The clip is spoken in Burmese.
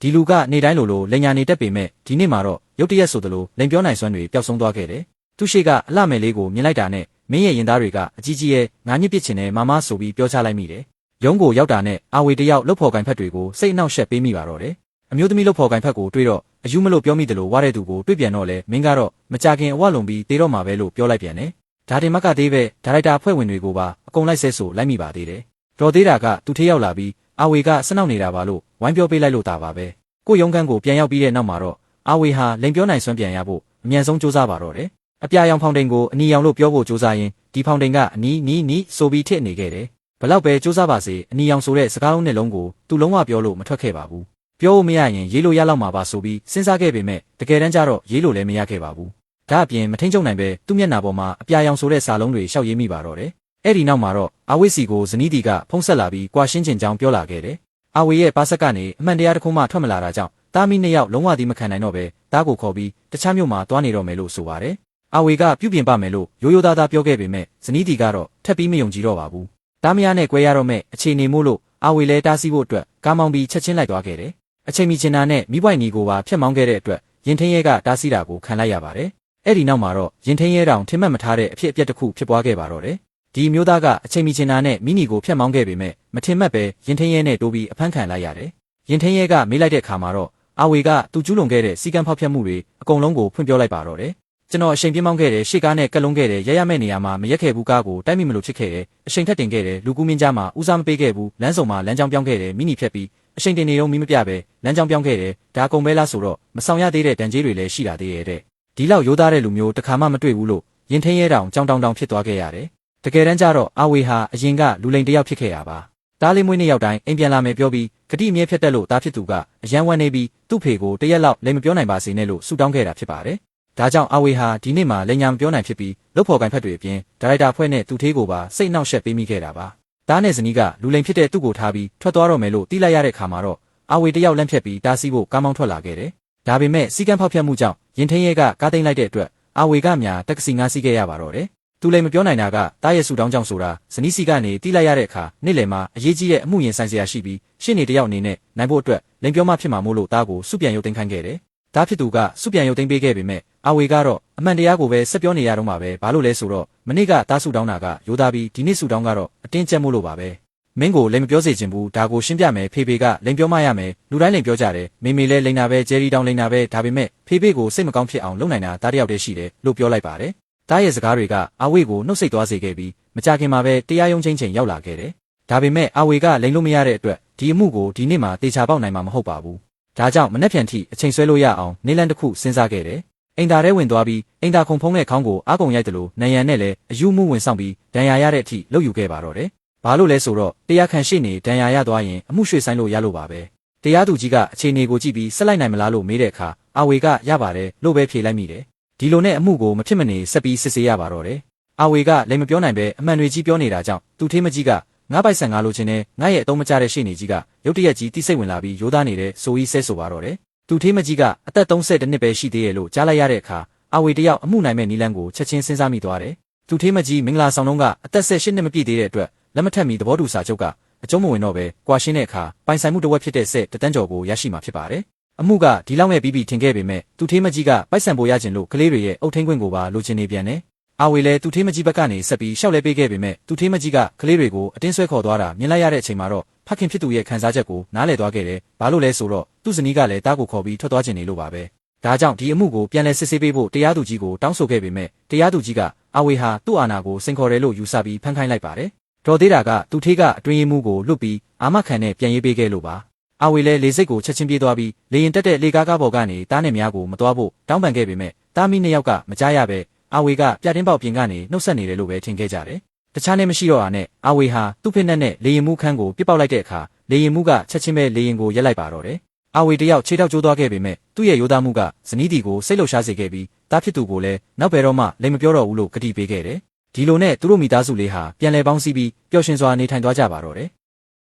ဒီလူကနေတိုင်းလိုလိန်ညာနေတတ်ပေမဲ့ဒီနေ့မှာတော့ရုတ်တရက်ဆိုသလိုလိန်ပြောနိုင်စွမ်းတွေပျောက်ဆုံးသွားခဲ့တယ်သူရှိကအလှမယ်လေးကိုမြင်လိုက်တာနဲ့မင်းရဲ့ရင်သားတွေကအကြီးကြီးရဲ့ငါညစ်ပစ်ချင်တဲ့မမဆိုပြီးပြောချလိုက်မိတယ်ရုံးကိုရောက်တာနဲ့အာဝေတယောက်လှုပ်ဖော်ကင်ဖက်တွေကိုစိတ်အနှောက်ယှက်ပေးမိပါတော့တယ်အမျိုးသမီးလှုပ်ဖော်ကင်ဖက်ကိုတွေ့တော့အယူမလို့ပြောမိတယ်လို့ဝါတဲ့သူကိုတွေ့ပြန်တော့လေမင်းကတော့မကြခင်အဝလုံပြီးတေးတော့မှာပဲလို့ပြောလိုက်ပြန်တယ်ဒါတင်မကသေးပဲဒါရိုက်တာအဖွဲ့ဝင်တွေကိုပါအကုန်လိုက်ဆဲဆိုလိုက်မိပါသေးတယ်တော်သေးတာကသူထေးရောက်လာပြီးအာဝေကစနောက်နေတာပါလို့ဝိုင်းပြောပေးလိုက်လို့တာပါပဲကိုရုံးခန်းကိုပြန်ရောက်ပြီးတဲ့နောက်မှာတော့အာဝေဟာလိန်ပြောနိုင်စွမ်းပြန်ရဖို့အမြန်ဆုံးစူးစမ်းပါတော့တယ်အပြာရောင်ဖောင်တိန်ကိုအနီရောင်လို့ပြောဖို့စူးစမ်းရင်ဒီဖောင်တိန်ကအနီဆိုပြီးထစ်နေခဲ့တယ်ဘလောက်ပဲစူးစမ်းပါစေအနီရောင်ဆိုတဲ့စကားလုံးနဲ့လုံးကိုသူလုံးဝပြောလို့မထွက်ခဲ့ပါဘူးပြောလို့မရရင်ရေးလို့ရလောက်မှာပါဆိုပြီးစဉ်းစားခဲ့ပေမဲ့တကယ်တမ်းကျတော့ရေးလို့လည်းမရခဲ့ပါဘူးဒါအပြင်မထိန်ချုပ်နိုင်ပဲသူ့မျက်နှာပေါ်မှာအပြာရောင်ဆိုတဲ့စာလုံးတွေရှောက်ရေးမိပါတော့တယ်အဲ့ဒီနောက်မှာတော့အာဝေစီကိုဇနီးတီကဖုံးဆက်လာပြီးကွာရှင်းချင်ကြောင်းပြောလာခဲ့တယ်အာဝေရဲ့ပါဆက်ကနေအမှန်တရားတစ်ခုမှထွက်မလာတာကြောင့်တာမီနှစ်ယောက်လုံးဝဒီမခံနိုင်တော့ပဲတားကိုခေါ်ပြီးတခြားမြို့မှာသွားနေတော့မယ်လို့ဆိုပါတယ်အာဝေကပြုပြင်ပါမယ်လို့ရိုးရိုးသားသားပြောခဲ့ပေမဲ့ဇနီးတီကတော့ထပ်ပြီးမယုံကြည်တော့ပါဘူးတားမယားနဲ့꿰ရတော့မဲ့အခြေအနေမို့လို့အာဝေလဲတားဆီးဖို့အတွက်ကားမောင်းပြီးချက်ချင်းလိုက်သွားခဲ့တယ်အချိန်မီချင်တာနဲ့မိပွိုင်နီကိုပါဖျက်မောင်းခဲ့တဲ့အတွက်ရင်ထင်းရဲကတားဆီးတာကိုခံလိုက်ရပါတယ်အဲ့ဒီနောက်မှာတော့ရင်ထင်းရဲတောင်ထင်မှတ်မထားတဲ့အဖြစ်အပျက်တစ်ခုဖြစ်ပွားခဲ့ပါတော့တယ်ဒီမျိုးသားကအချိန်မီချင်တာနဲ့မိနီကိုဖျက်မောင်းခဲ့ပေမဲ့မထင်မှတ်ပဲရင်ထင်းရဲနဲ့တိုးပြီးအဖမ်းခံလိုက်ရတယ်ရင်ထင်းရဲကမေးလိုက်တဲ့အခါမှာတော့အာဝေကသူကျူးလွန်ခဲ့တဲ့စီကံဖောက်ဖျက်မှုတွေအကုန်လုံးကိုဖွင့်ပြောလိုက်ပါတော့တယ်ကျွန်တော်အချိန်ပြင်းမောင်းခဲ့တဲ့ရှေ့ကားနဲ့ကက်လုံးခဲ့တဲ့ရရမဲ့နေရာမှာမရက်ခဲ့ဘူးကားကိုတိုက်မိမလို့ဖြစ်ခဲ့တယ်အချိန်ထက်တင်ခဲ့တယ်လူကူးမင်းကြားမှာဦးစားမပေးခဲ့ဘူးလမ်းစုံမှာလမ်းကြောင်းပြောင်းခဲ့တယ်မိနီဖြတ်ပြီးအချိန်တင်နေတော့မီးမပြပဲလမ်းကြောင်းပြောင်းခဲ့တယ်ဒါကုန်ပဲလားဆိုတော့မဆောင်ရသေးတဲ့တန်ကြေးတွေလည်းရှိလာသေးရဲ့တဲ့ဒီလောက်ရိုးသားတဲ့လူမျိုးတစ်ခါမှမတွေ့ဘူးလို့ရင်ထင်းရဲတောင်ကြောင်တောင်ဖြစ်သွားခဲ့ရတယ်တကယ်တမ်းကျတော့အာဝေဟာအရင်ကလူလိန်တယောက်ဖြစ်ခဲ့ရပါတားလေးမွေးနှစ်ယောက်တိုင်းအိမ်ပြန်လာမယ်ပြောပြီးဂတိအမြဲဖြတ်တက်လို့တားဖြစ်သူကအရန်ဝမ်းနေပြီးသူ့ဖေကိုတရက်လောက်လည်းမပြောနိုင်ပါစေနဲ့လို့ဆူတောင်းခဲ့တာဖြစ်ပါတယ်ဒါကြောင့်အာဝေဟာဒီနေ့မှလည်းညာမပြောနိုင်ဖြစ်ပြီးလုပ်ဖော်ကိုင်ဖက်တွေအပြင်ဒါရိုက်တာဖွဲ့နဲ့သူ့သေးကိုပါစိတ်နှောက်ယှက်ပေးမိခဲ့တာပါတားနဲ့ဇနီးကလူလိန်ဖြစ်တဲ့သူ့ကိုထားပြီးထွက်သွားတော့မယ်လို့တီးလိုက်ရတဲ့ခါမှာတော့အာဝေတယောက်လန့်ဖြတ်ပြီးတားဆီးဖို့ကားမောင်းထွက်လာခဲ့တယ်ဒါပေမဲ့စီကံဖောက်ဖျက်မှုကြောင့်ရင်ထင်းရဲကကားသိမ်းလိုက်တဲ့အတွက်အာဝေကများတက္ကစီငါးစီးခဲ့ရပါတော့တယ်သူလည်းမပြောနိုင်တာကတားရဲ့ဆူတောင်းကြောင့်ဆိုတာဇနီးစီကနေတီးလိုက်ရတဲ့အခါနေ့လယ်မှာအရေးကြီးတဲ့အမှုရင်ဆိုင်စရာရှိပြီးရှင်းနေတယောက်အနေနဲ့နိုင်ဖို့အတွက်လိန်ပြောမှဖြစ်မှာမို့လို့တားကိုစုပြန်ရုပ်သိမ်းခိုင်းခဲ့တယ်။တားဖြစ်သူကစုပြန်ရုပ်သိမ်းပေးခဲ့ပေမဲ့အာဝေကတော့အမှန်တရားကိုပဲဆက်ပြောနေရတော့မှာပဲဘာလို့လဲဆိုတော့မနေ့ကတားဆူတောင်းတာကရိုးသားပြီးဒီနေ့ဆူတောင်းကတော့အတင်းကျပ်မို့လို့ပါပဲ။မင်းကိုလိန်မပြောစေချင်ဘူးဒါကိုရှင်းပြမယ်ဖေဖေကလိန်ပြောမှရမယ်လူတိုင်းလိန်ပြောကြတယ်မေမေလည်းလိန်တာပဲဂျယ်ရီတောင်လိန်တာပဲဒါပေမဲ့ဖေဖေကိုစိတ်မကောင်းဖြစ်အောင်လုပ်နိုင်တာတားတယောက်တည်းရှိတယ်လို့ပြောလိုက်ပါတယ်။တားရဲ့စကားတွေကအာဝေကိုနှုတ်ဆက်သွားစေခဲ့ပြီးမကြခင်မှာပဲတရားရုံးချင်းချိန်ရောက်လာခဲ့တယ်။ဒါပေမဲ့အာဝေကလိန်လို့မရတဲ့အတွက်ဒီအမှုကိုဒီနေ့မှတေချာပေါက်နိုင်မှာမဟုတ်ပါဘူး။ဒါကြောင့်မနှက်ဖြန်ထိအချိန်ဆွဲလို့ရအောင်နေလန်တစ်ခုစဉ်းစားခဲ့တယ်။အိမ်သာထဲဝင်သွားပြီးအိမ်သာခုံဖုံးတဲ့ခေါင်းကိုအားကုန်ရိုက်တယ်လို့နယံနဲ့လည်းအယူမှုဝင်ဆောင်ပြီးဒဏ်ရာရတဲ့အထိလှုပ်ယူခဲ့ပါတော့တယ်။ဘာလို့လဲဆိုတော့တရားခံရှေ့နေဒဏ်ရာရသွားရင်အမှုရွှေ့ဆိုင်လို့ရလို့ပါပဲ။တရားသူကြီးကအခြေအနေကိုကြည့်ပြီးဆက်လိုက်နိုင်မလားလို့မေးတဲ့အခါအာဝေကရပါတယ်လို့ပဲဖြေလိုက်မိတယ်။ဒီလိုနဲ့အမှုကိုမဖြစ်မနေဆက်ပြီးစစ်ဆေးရပါတော့တယ်။အာဝေကလည်းမပြောနိုင်ပဲအမှန်တွေကြီးပြောနေတာကြောင့်သူထေးမကြီးကငါးပိုက်ဆန်ငါလိုချင်တဲ့ငါရဲ့အတုံးမကျတဲ့ရှေ့နေကြီးကရုတ်တရက်ကြီးတိစိတ်ဝင်လာပြီးရိုးသားနေတဲ့ဆိုကြီးဆဲဆိုပါတော့တယ်။သူထေးမကြီးကအသက်32နှစ်ပဲရှိသေးရဲ့လို့ကြားလိုက်ရတဲ့အခါအာဝေတယောက်အမှုနိုင်မဲ့နီလန်းကိုချက်ချင်းစဉ်းစားမိသွားတယ်။သူထေးမကြီးမင်္ဂလာဆောင်တုန်းကအသက်18နှစ်မပြည့်သေးတဲ့အတွက်လက်မထက်မီသဘောတူစာချုပ်ကအကျုံးမဝင်တော့ပဲကွာရှင်းတဲ့အခါပိုင်ဆိုင်မှုတစ်ဝက်ဖြစ်တဲ့ဆက်တန်းကျော်ကိုရရှိမှာဖြစ်ပါတယ်။အမှုကဒီလောက်နဲ့ပြီးထင်ခဲ့ပေမဲ့သူထေးမကြီးကပိုက်ဆံပိုရခြင်းလို့ကလေးတွေရဲ့အုပ်ထင်းခွင့်ကိုပါလိုချင်နေပြန်တယ်။အာဝေလည်းသူထေးမကြီးဘက်ကနေဆက်ပြီးရှောက်လဲပေးခဲ့ပေမဲ့သူထေးမကြီးကကလေးတွေကိုအတင်းဆွဲခေါ်သွားတာမြင်လိုက်ရတဲ့အချိန်မှာတော့ဖခင်ဖြစ်သူရဲ့ခံစားချက်ကိုနားလည်သွားခဲ့တယ်။ဘာလို့လဲဆိုတော့သူ့ဇနီးကလည်းတားကိုခေါ်ပြီးထွက်သွားခြင်းနေလို့ပါပဲ။ဒါကြောင့်ဒီအမှုကိုပြန်လဲစစ်ဆေးပေးဖို့တရားသူကြီးကိုတောင်းဆိုခဲ့ပေမဲ့တရားသူကြီးကအာဝေဟာသူ့အာဏာကိုစိန်ခေါ်တယ်လို့ယူဆပြီးဖမ်းခိုင်းလိုက်ပါတယ်။တော်သေးတာကသူထေးကအတွင်းရေးမှုကိုလွတ်ပြီးအာမခံနဲ့ပြန်ရေးပေးခဲ့လို့ပါ။အာဝေလည်းလေစိတ်ကိုချက်ချင်းပြေးသွားပြီးလေရင်တက်တဲ့လေကားပေါ်ကနေတားနဲ့များကိုမသွားဖို့တောင်းပန်ခဲ့ပေမဲ့တားမီနှစ်ယောက်ကမကြားရပဲအာဝေကပြတင်းပေါက်ပြင်ကနေနှုတ်ဆက်နေတယ်လို့ပဲထင်ခဲ့ကြတယ်။တခြားနဲ့မရှိတော့တာနဲ့အာဝေဟာသူ့ဖိနက်နဲ့လေရင်မှုခန်းကိုပြစ်ပေါက်လိုက်တဲ့အခါလေရင်မှုကချက်ချင်းပဲလေရင်ကိုရက်လိုက်ပါတော့တယ်။အာဝေတယောက်ခြေထောက်ကျိုးသွားခဲ့ပေမဲ့သူ့ရဲ့ရိုးသားမှုကဇနီးတီကိုစိတ်လှုပ်ရှားစေခဲ့ပြီးတားဖြစ်သူကိုလည်းနောက်ဘယ်တော့မှလိမ်မပြောတော့ဘူးလို့ကတိပေးခဲ့တယ်။ဒီလိုနဲ့သူတို့မိသားစုလေးဟာပြန်လည်ပေါင်းစည်းပြီးပျော်ရွှင်စွာနေထိုင်သွားကြပါတော့တယ်။